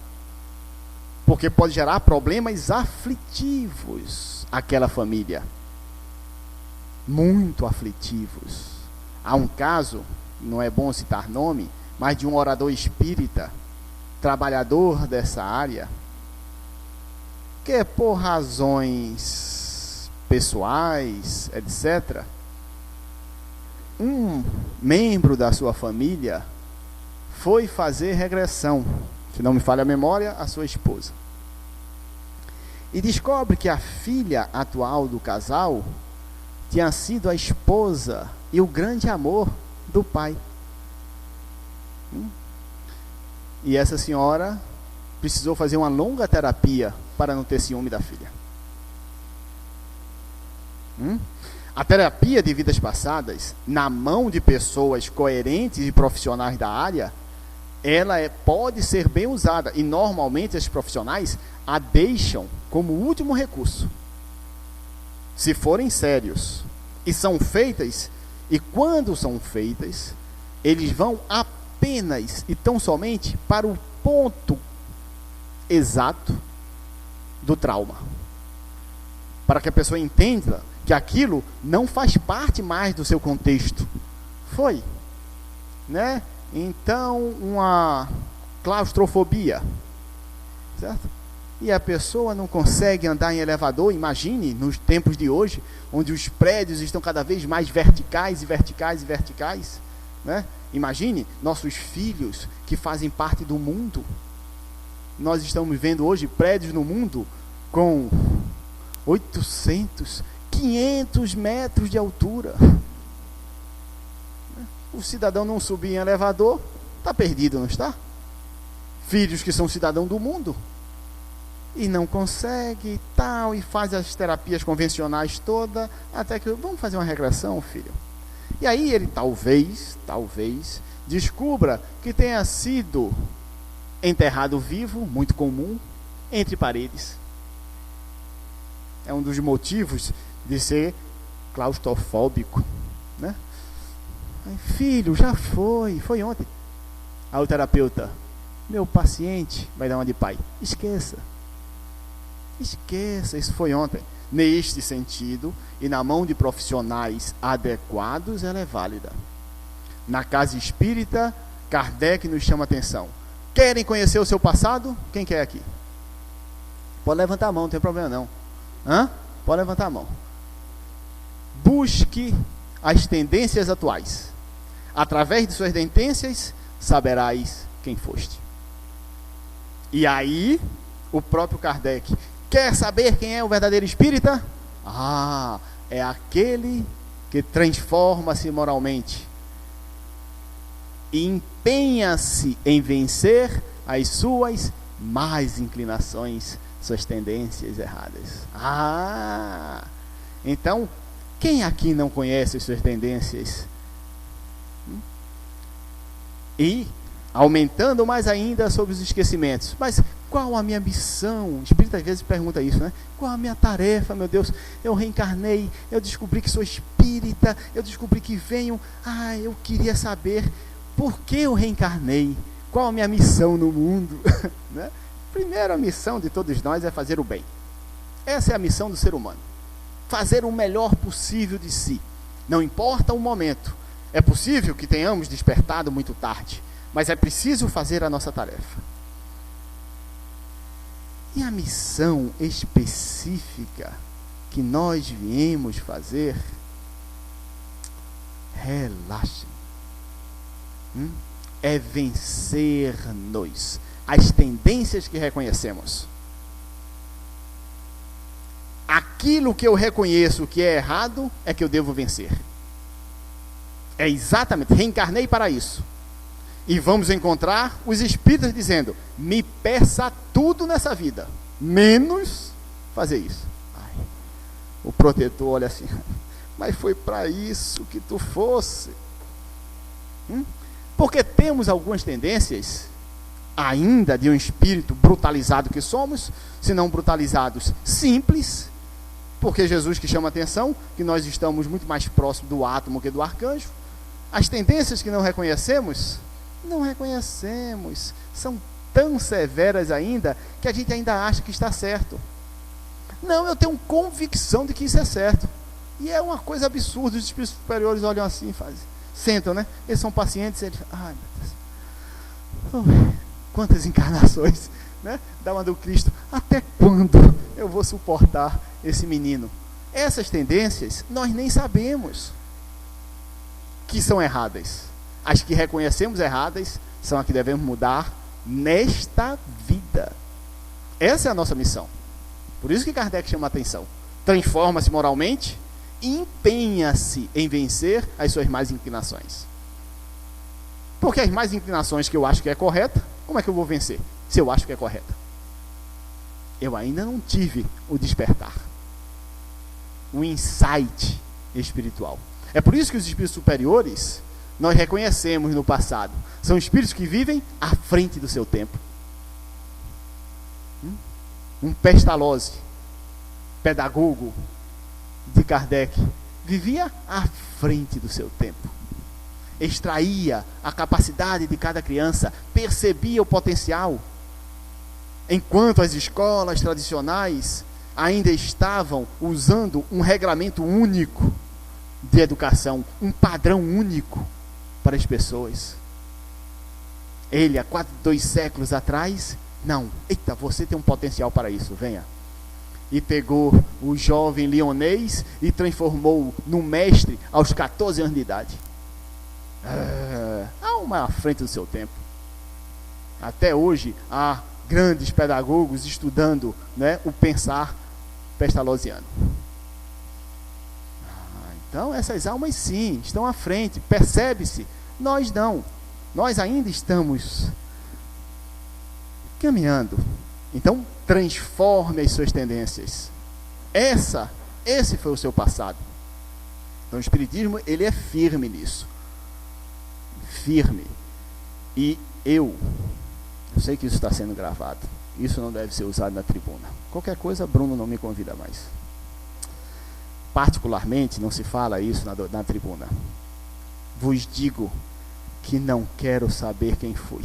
Porque pode gerar problemas aflitivos àquela família. Muito aflitivos. Há um caso, não é bom citar nome, mas de um orador espírita, trabalhador dessa área, que por razões pessoais, etc., um membro da sua família foi fazer regressão, se não me falha a memória, a sua esposa. E descobre que a filha atual do casal tinha sido a esposa e o grande amor do pai. E essa senhora precisou fazer uma longa terapia para não ter ciúme da filha. A terapia de vidas passadas, na mão de pessoas coerentes e profissionais da área, ela pode ser bem usada. E normalmente esses profissionais a deixam como último recurso. Se forem sérios. E são feitas, e quando são feitas, eles vão apenas e tão somente para o ponto exato do trauma. Para que a pessoa entenda que aquilo não faz parte mais do seu contexto. Foi, né? Então, uma claustrofobia, certo? E a pessoa não consegue andar em elevador. Imagine nos tempos de hoje, onde os prédios estão cada vez mais verticais e verticais e verticais, né? Imagine nossos filhos que fazem parte do mundo. Nós estamos vendo hoje prédios no mundo com 800, 500 metros de altura. O cidadão não subir em elevador, está perdido, não está? Filhos que são cidadãos do mundo e não consegue e tal, e faz as terapias convencionais todas, até que vamos fazer uma regressão, filho. E aí ele talvez descubra que tenha sido enterrado vivo, muito comum, entre paredes. É um dos motivos de ser claustrofóbico, né? Aí, filho, já foi ontem. Aí o terapeuta, meu paciente, vai dar uma de pai. Esqueça, isso foi ontem. Neste sentido, e na mão de profissionais adequados, ela é válida. Na casa espírita, Kardec nos chama atenção. Querem conhecer o seu passado? Quem quer aqui? Pode levantar a mão, não tem problema não. Pode levantar a mão. Busque as tendências atuais. Através de suas tendências, saberás quem foste. E aí, o próprio Kardec, quer saber quem é o verdadeiro espírita? É aquele que transforma-se moralmente e empenha-se em vencer as suas más inclinações, suas tendências erradas. Então, quem aqui não conhece as suas tendências? E aumentando mais ainda sobre os esquecimentos. Mas qual a minha missão? O Espírito às vezes pergunta isso, né? Qual a minha tarefa, meu Deus? Eu reencarnei, eu descobri que sou espírita, eu descobri que venho. Eu queria saber por que eu reencarnei. Qual a minha missão no mundo? Né? Primeira missão de todos nós é fazer o bem. Essa é a missão do ser humano. Fazer o melhor possível de si. Não importa o momento. É possível que tenhamos despertado muito tarde, mas é preciso fazer a nossa tarefa. E a missão específica que nós viemos fazer, relaxem, é vencer-nos as tendências que reconhecemos. Aquilo que eu reconheço que é errado é que eu devo vencer. É exatamente, reencarnei para isso. E vamos encontrar os espíritos dizendo: me peça tudo nessa vida, menos fazer isso. O protetor olha assim: mas foi para isso que tu fosse. Porque temos algumas tendências, ainda de um espírito brutalizado que somos, se não brutalizados, simples, porque Jesus que chama a atenção, que nós estamos muito mais próximos do átomo que do arcanjo. As tendências que não reconhecemos, são tão severas ainda, que a gente ainda acha que está certo. Não, eu tenho convicção de que isso é certo. E é uma coisa absurda, os espíritos superiores olham assim e fazem, sentam, né? Eles são pacientes, eles falam: meu Deus, quantas encarnações, né? Da uma do Cristo, até quando eu vou suportar esse menino? Essas tendências, nós nem sabemos que são erradas. As que reconhecemos erradas são as que devemos mudar nesta vida. Essa é a nossa missão. Por isso que Kardec chama a atenção. Transforma-se moralmente e empenha-se em vencer as suas más inclinações. Porque as más inclinações que eu acho que é correta, como é que eu vou vencer? Se eu acho que é correta. Eu ainda não tive o despertar, o insight espiritual. É por isso que os espíritos superiores, nós reconhecemos no passado, são espíritos que vivem à frente do seu tempo. Um Pestalozzi, pedagogo de Kardec, vivia à frente do seu tempo. Extraía a capacidade de cada criança, percebia o potencial. Enquanto as escolas tradicionais ainda estavam usando um regramento único de educação, um padrão único para as pessoas. Ele, há 2 séculos atrás, não, eita, você tem um potencial para isso, venha. E pegou o jovem lionês e transformou num mestre aos 14 anos de idade. Há uma à frente do seu tempo. Até hoje há grandes pedagogos estudando, né, o pensar pestalozziano. Então essas almas sim, estão à frente, percebe-se. Nós não, nós ainda estamos caminhando. Então transforme as suas tendências. Esse foi o seu passado. Então o Espiritismo, ele é firme nisso. Firme. E eu sei que isso está sendo gravado. Isso não deve ser usado na tribuna. Qualquer coisa, Bruno não me convida mais. Particularmente, não se fala isso na tribuna. Vos digo que não quero saber quem foi.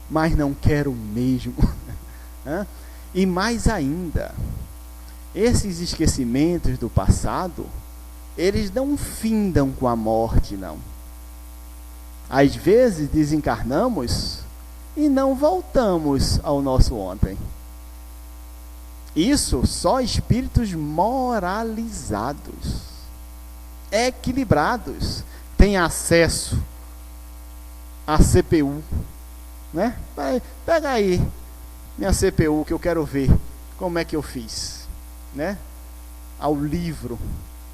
Mas não quero mesmo. E mais ainda, esses esquecimentos do passado, eles não findam com a morte, não. Às vezes desencarnamos e não voltamos ao nosso ontem. Isso só espíritos moralizados, equilibrados, têm acesso à CPU, né? Pega aí minha CPU que eu quero ver como é que eu fiz, né? Ao livro,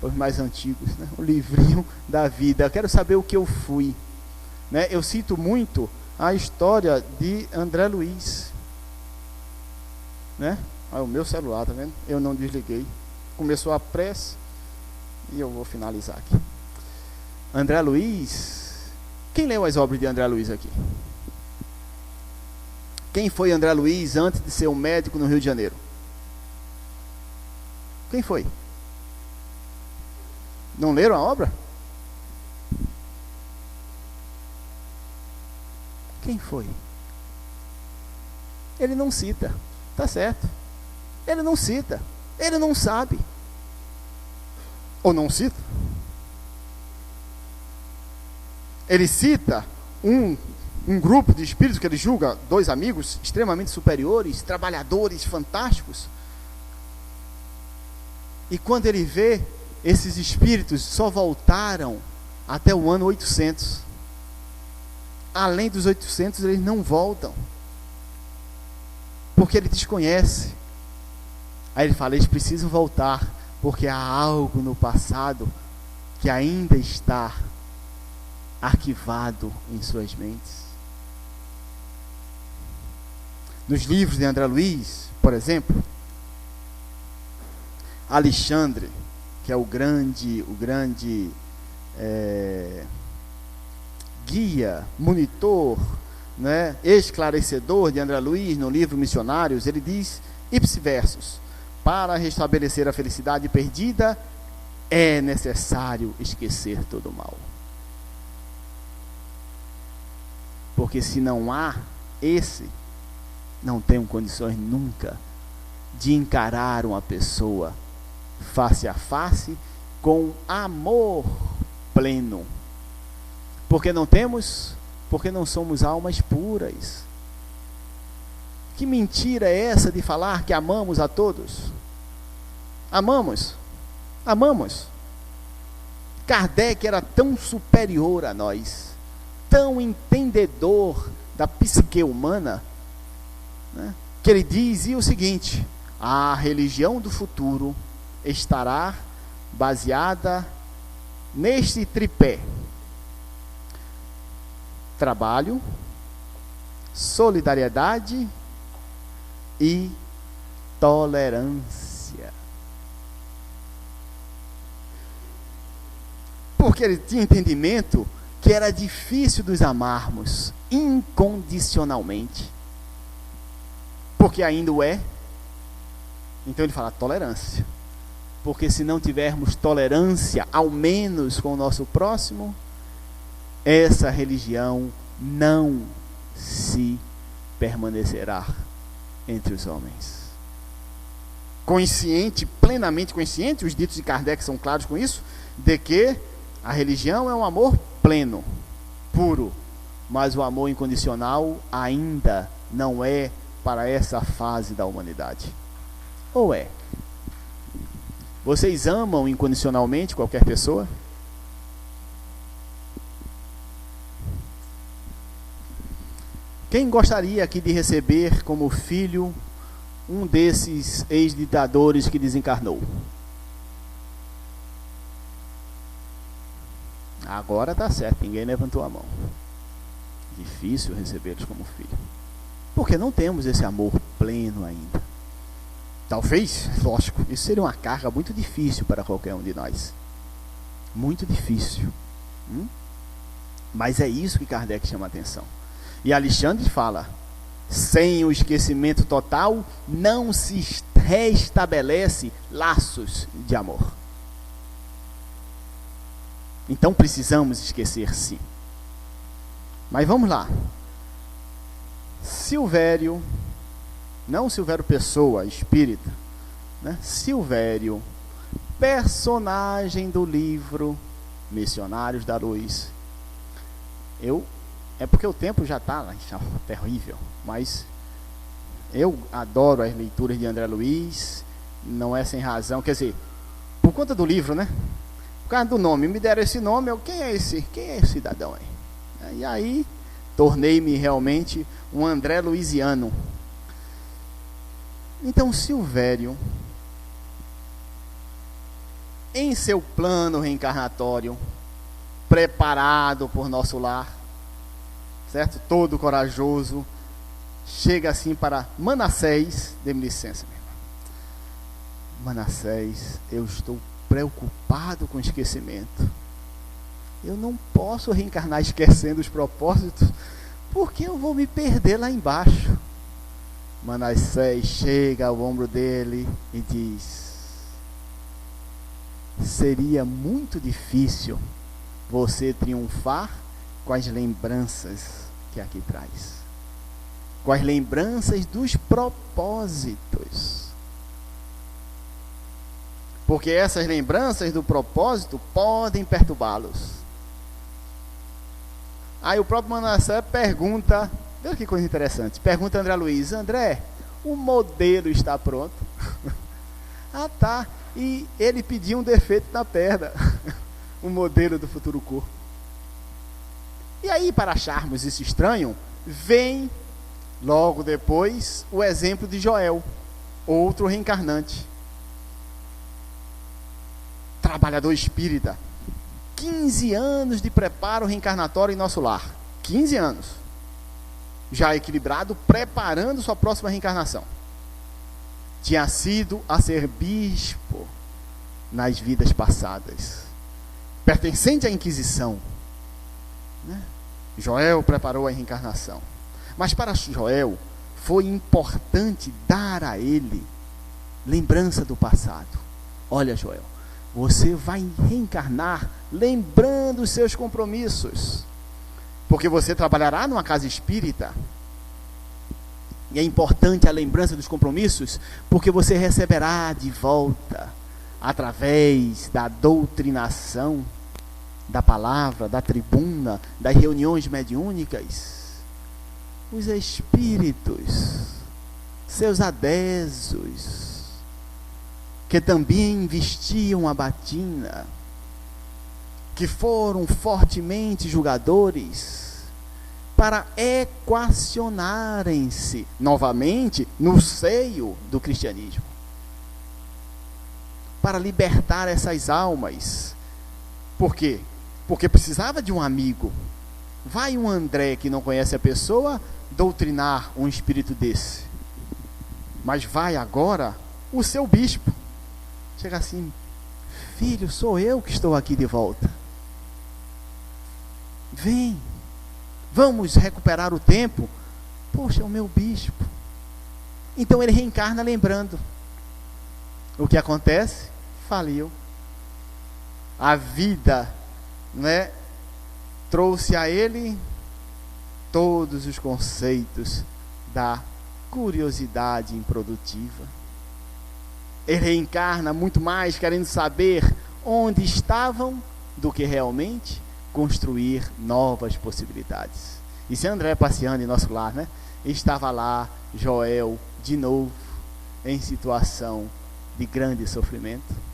os mais antigos, né? O livrinho da vida. Eu quero saber o que eu fui, né? Eu cito muito a história de André Luiz, né? Olha o meu celular, tá vendo? Eu não desliguei. Começou a pressa e eu vou finalizar aqui. André Luiz, Quem leu as obras de André Luiz aqui? Quem foi André Luiz antes de ser um médico no Rio de Janeiro? Quem foi? Não leram a obra? Quem foi? Ele não cita, tá certo. Ele não cita, ele não sabe. Ou não cita? Ele cita um grupo de espíritos que ele julga, 2 amigos extremamente superiores, trabalhadores, fantásticos. E quando ele vê, esses espíritos só voltaram até o ano 800. Além dos 800, eles não voltam. Porque ele desconhece. Aí ele fala, eles precisam voltar, porque há algo no passado que ainda está arquivado em suas mentes. Nos livros de André Luiz, por exemplo, Alexandre, que é o grande guia, monitor, né, esclarecedor de André Luiz no livro Missionários, ele diz, ipsi versus, para restabelecer a felicidade perdida, é necessário esquecer todo o mal. Porque se não há esse, não tenho condições nunca de encarar uma pessoa face a face com amor pleno. Porque não temos, porque não somos almas puras. Que mentira é essa de falar que amamos a todos? Amamos. Kardec era tão superior a nós, tão entendedor da psique humana, né, que ele dizia o seguinte: a religião do futuro estará baseada neste tripé: trabalho, solidariedade e tolerância. Porque ele tinha entendimento que era difícil nos amarmos incondicionalmente, porque ainda o é. Então ele fala tolerância, porque se não tivermos tolerância, ao menos com o nosso próximo, essa religião não se permanecerá entre os homens. Consciente, plenamente consciente, os ditos de Kardec são claros com isso, de que a religião é um amor pleno, puro, mas o amor incondicional ainda não é para essa fase da humanidade. Ou é? Vocês amam incondicionalmente qualquer pessoa? Quem gostaria aqui de receber como filho um desses ex-ditadores que desencarnou? Agora está certo, ninguém levantou a mão. Difícil recebê-los como filho, porque não temos esse amor pleno ainda. Talvez, lógico, isso seria uma carga muito difícil para qualquer um de nós. Muito difícil. Mas é isso que Kardec chama a atenção. E Alexandre fala: sem o esquecimento total, não se restabelece laços de amor. Então precisamos esquecer, sim. Mas vamos lá. Silvério, não Silvério Pessoa, espírita, né? Silvério, personagem do livro Missionários da Luz. É porque o tempo já está terrível, mas eu adoro as leituras de André Luiz, não é sem razão, quer dizer, por conta do livro, né? Por causa do nome, me deram esse nome, quem é esse cidadão aí? E aí, tornei-me realmente um André Luiziano. Então, Silvério, em seu plano reencarnatório, preparado por nosso lar, certo? Todo corajoso, chega assim para Manassés, dê-me licença, meu irmão. Manassés, eu estou preocupado com o esquecimento. eu não posso reencarnar esquecendo os propósitos, porque eu vou me perder lá embaixo. Manassés chega ao ombro dele e diz: seria muito difícil você triunfar com as lembranças que aqui traz, com as lembranças dos propósitos, porque essas lembranças do propósito podem perturbá-los. Aí o próprio Manassés pergunta, olha que coisa interessante, pergunta a André Luiz: André, o modelo está pronto? Ah, tá. E ele pediu um defeito na perna, o modelo do futuro corpo. E aí, para acharmos isso estranho, vem logo depois o exemplo de Joel, outro reencarnante, trabalhador espírita, 15 anos de preparo reencarnatório em nosso lar, 15 anos, já equilibrado, preparando sua próxima reencarnação. Tinha sido a ser bispo nas vidas passadas, pertencente à Inquisição, né? Joel preparou a reencarnação, mas para Joel foi importante dar a ele lembrança do passado. Olha, Joel, você vai reencarnar lembrando os seus compromissos, porque você trabalhará numa casa espírita, e é importante a lembrança dos compromissos, porque você receberá de volta, através da doutrinação, da palavra, da tribuna, das reuniões mediúnicas, os espíritos, seus adésios, que também vestiam a batina, que foram fortemente julgadores, para equacionarem-se novamente no seio do cristianismo, para libertar essas almas. Por quê? Porque precisava de um amigo. Vai um André que não conhece a pessoa doutrinar um espírito desse, mas vai agora o seu bispo. Chega assim: filho, sou eu que estou aqui de volta. Vem, vamos recuperar o tempo. Poxa, é o meu bispo. Então ele reencarna lembrando. O que acontece? Faliu. A vida, né, trouxe a ele todos os conceitos da curiosidade improdutiva. Ele reencarna muito mais querendo saber onde estavam do que realmente construir novas possibilidades. E se André passeando em nosso lar, né, estava lá Joel de novo em situação de grande sofrimento.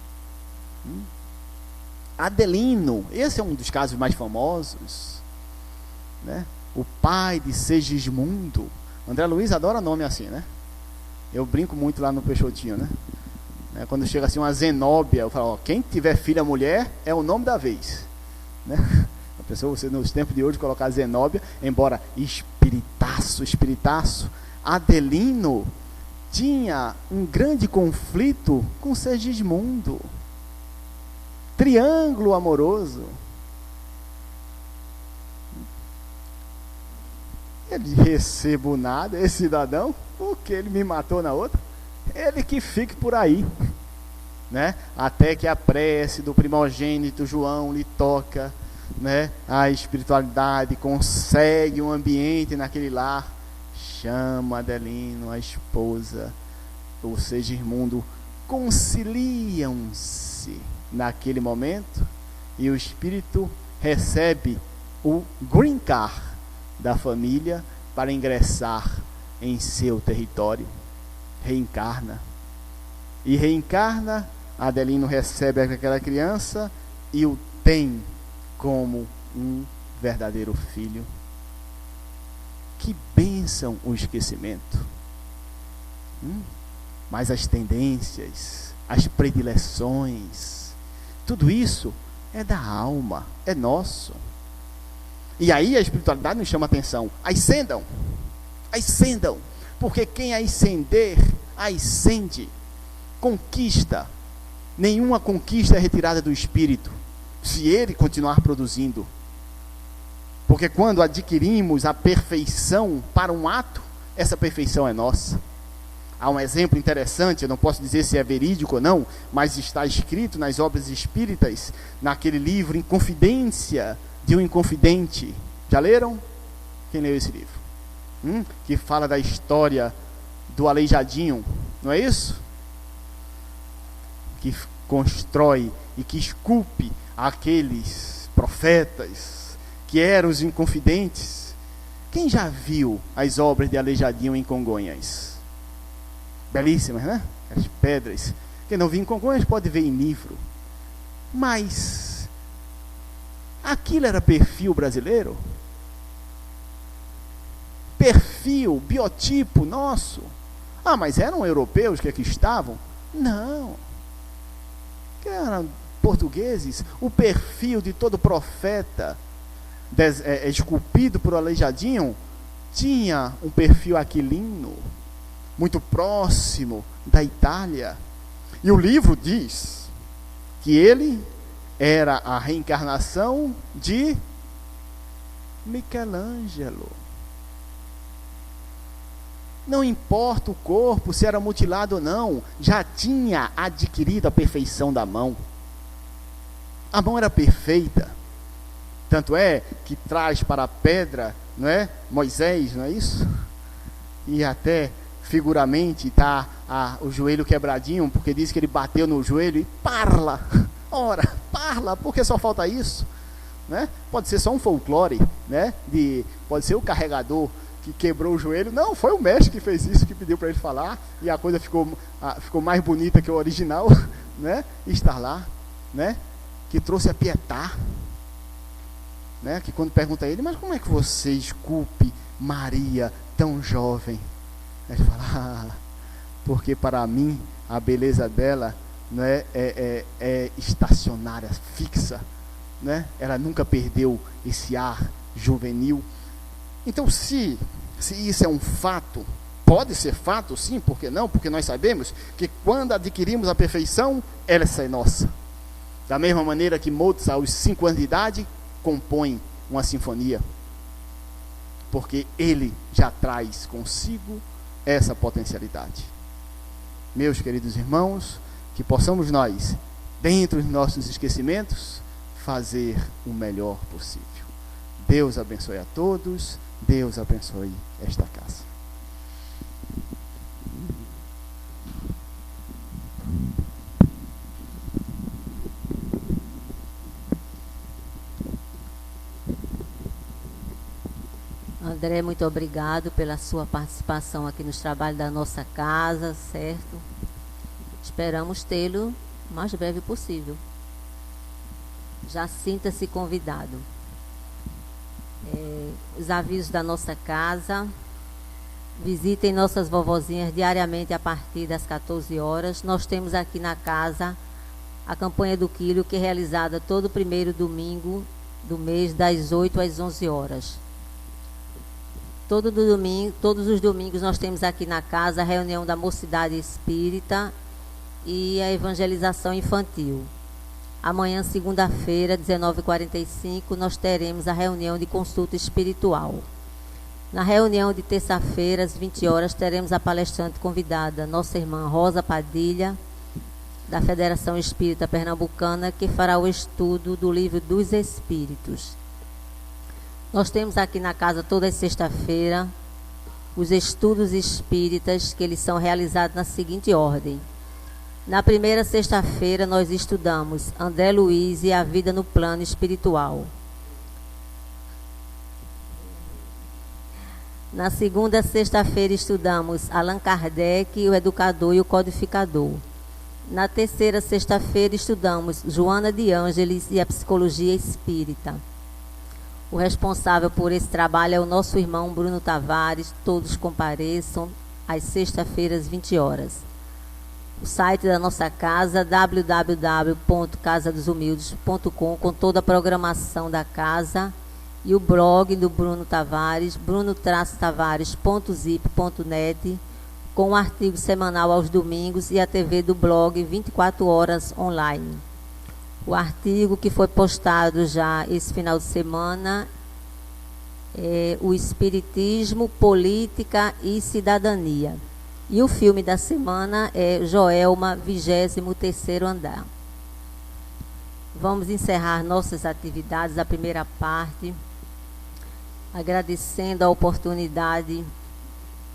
Adelino, esse é um dos casos mais famosos, né? O pai de Segismundo. André Luiz adora nome assim, né? Eu brinco muito lá no Peixotinho, né? Quando chega assim uma Zenóbia, eu falo: ó, quem tiver filha mulher é o nome da vez, né? A pessoa, você nos tempos de hoje colocar Zenóbia, embora espiritaço, Adelino tinha um grande conflito com Segismundo. Triângulo amoroso. Ele recebo nada, esse cidadão, porque ele me matou na outra. Ele que fique por aí, né? Até que a prece do primogênito João lhe toca, né, a espiritualidade, consegue um ambiente naquele lar, chama Adelino, a esposa, o Segismundo, conciliam-se naquele momento, e o espírito recebe o green card da família para ingressar em seu território. Reencarna. E reencarna, Adelino recebe aquela criança e o tem como um verdadeiro filho. Que bênção o esquecimento. Mas as tendências, as predileções, tudo isso é da alma, é nosso. E aí a espiritualidade nos chama a atenção: ascendam, porque quem ascender, ascende, conquista. Nenhuma conquista é retirada do espírito. se ele continuar produzindo. Porque quando adquirimos a perfeição para um ato, essa perfeição é nossa. Há um exemplo interessante, eu não posso dizer se é verídico ou não, mas está escrito nas obras espíritas, naquele livro Inconfidência de um Inconfidente. Já leram? Quem leu esse livro? Que fala da história do aleijadinho, não é isso? Que constrói e que esculpe aqueles profetas que eram os inconfidentes. Quem já viu as obras de Aleijadinho em Congonhas? Belíssimas, né? As pedras. Quem não viu em Congonhas pode ver em livro. Mas aquilo era perfil brasileiro? Perfil, biotipo nosso? Ah, mas eram europeus que aqui estavam? Não. Que eram portugueses. O perfil de todo profeta esculpido por Aleijadinho tinha um perfil aquilino, muito próximo da Itália. E o livro diz que ele era a reencarnação de Michelangelo. Não importa o corpo, se era mutilado ou não, já tinha adquirido a perfeição da mão. A mão era perfeita. Tanto é que traz para a pedra, não é? Moisés, não é isso? E até figuramente está o joelho quebradinho, porque diz que ele bateu no joelho e parla. Ora, parla, porque só falta isso, né? Pode ser só um folclore, né? Pode ser o carregador que quebrou o joelho. Não, foi o mestre que fez isso, que pediu para ele falar, e a coisa ficou mais bonita que o original, né? E está lá, né? Que trouxe a Pietà, né? Que quando pergunta a ele, mas como é que você esculpe Maria tão jovem? Ele fala, porque para mim a beleza dela, né, é estacionária, fixa, né? Ela nunca perdeu esse ar juvenil. Então, se isso é um fato, pode ser fato, sim, por que não? Porque nós sabemos que quando adquirimos a perfeição, ela é nossa. Da mesma maneira que Mozart, aos 5 anos de idade, compõe uma sinfonia, porque ele já traz consigo essa potencialidade. Meus queridos irmãos, que possamos nós, dentro dos nossos esquecimentos, fazer o melhor possível. Deus abençoe a todos, Deus abençoe esta casa. André, muito obrigado pela sua participação aqui nos trabalhos da nossa casa, certo? Esperamos tê-lo o mais breve possível. Já sinta-se convidado. Os avisos da nossa casa: visitem nossas vovozinhas diariamente a partir das 14 horas. Nós temos aqui na casa a campanha do quilo, que é realizada todo primeiro domingo do mês, das 8 às 11 horas. Todos os domingos nós temos aqui na casa a reunião da Mocidade Espírita e a evangelização infantil. Amanhã, segunda-feira, 19h45, nós teremos a reunião de consulta espiritual. Na reunião de terça-feira, às 20 horas, teremos a palestrante convidada, nossa irmã Rosa Padilha, da Federação Espírita Pernambucana, que fará o estudo do Livro dos Espíritos. Nós temos aqui na casa, toda sexta-feira, os estudos espíritas, que eles são realizados na seguinte ordem. Na primeira sexta-feira, nós estudamos André Luiz e a vida no plano espiritual. Na segunda sexta-feira, estudamos Allan Kardec, o educador e o codificador. Na terceira sexta-feira, estudamos Joana de Ângeles e a psicologia espírita. O responsável por esse trabalho é o nosso irmão Bruno Tavares. Todos compareçam às sextas-feiras, 20 horas. O site da nossa casa, www.casadosumildes.com, com toda a programação da casa, e o blog do Bruno Tavares, bruno-tavares.zip.net, com um artigo semanal aos domingos, e a TV do blog 24 horas online. O artigo que foi postado já esse final de semana é o Espiritismo, Política e Cidadania. E o filme da semana é Joelma, 23º Andar. Vamos encerrar nossas atividades, a primeira parte, agradecendo a oportunidade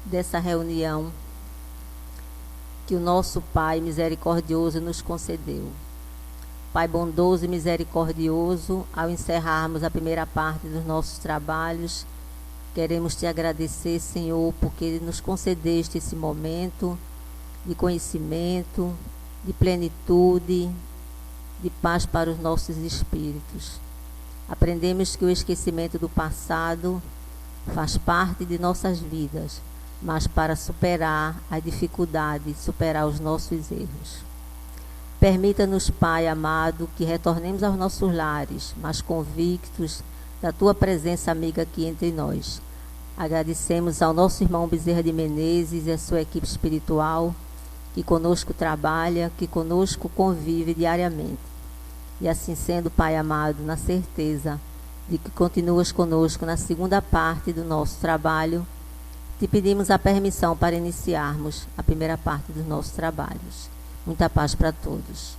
dessa reunião que o nosso Pai misericordioso nos concedeu. Pai bondoso e misericordioso, ao encerrarmos a primeira parte dos nossos trabalhos, queremos te agradecer, Senhor, porque nos concedeste esse momento de conhecimento, de plenitude, de paz para os nossos espíritos. Aprendemos que o esquecimento do passado faz parte de nossas vidas, mas para superar a dificuldade, superar os nossos erros. Permita-nos, Pai amado, que retornemos aos nossos lares, mas convictos da Tua presença amiga aqui entre nós. Agradecemos ao nosso irmão Bezerra de Menezes e a sua equipe espiritual, que conosco trabalha, que conosco convive diariamente. E assim sendo, Pai amado, na certeza de que continuas conosco na segunda parte do nosso trabalho, te pedimos a permissão para iniciarmos a primeira parte dos nossos trabalhos. Muita paz para todos.